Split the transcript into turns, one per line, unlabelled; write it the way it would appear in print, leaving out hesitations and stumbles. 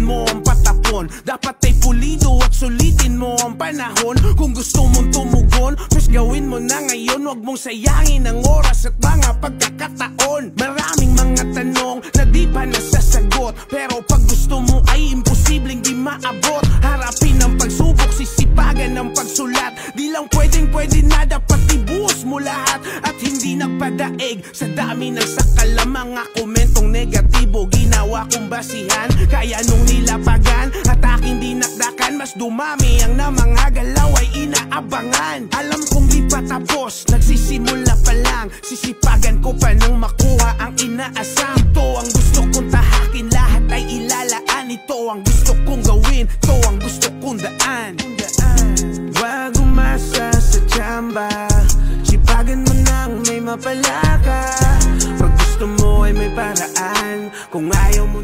mo ang patapon. Dapat ay pulido at sulitin mo ang panahon. Kung gusto mong tumugon, mas gawin mo na ngayon. Huwag mong sayangin ang oras at mga pagkakataon. Maraming mga tanong na di pa nasasagot, pero pag gusto mo ay imposibleng di maabot. Harapin ang pagsubok, sisipagan ang pagsulat. Di lang pwede na, dapat ibuhos mo lahat. At hindi nagpadaig sa dami ng sakala. Mga komentong negatibo ginawa kong basihan. Kaya nung nilapagan at aking dinakdakan, mas dumami ang namang galaw ay inaabangan. Alam kong di pa tapos, nagsisimula pa lang. Sisipagan ko pa nang makuha ang inaasam. Ito ang gusto kong tahakin, lahat ay ilalaan. Ito ang gusto kong gawin, ito ang gusto kong daan. Wag umasa sa tsamba, sipagan mo nang may mapala ka. Pag gusto mo ay may paraan, kung ayaw mo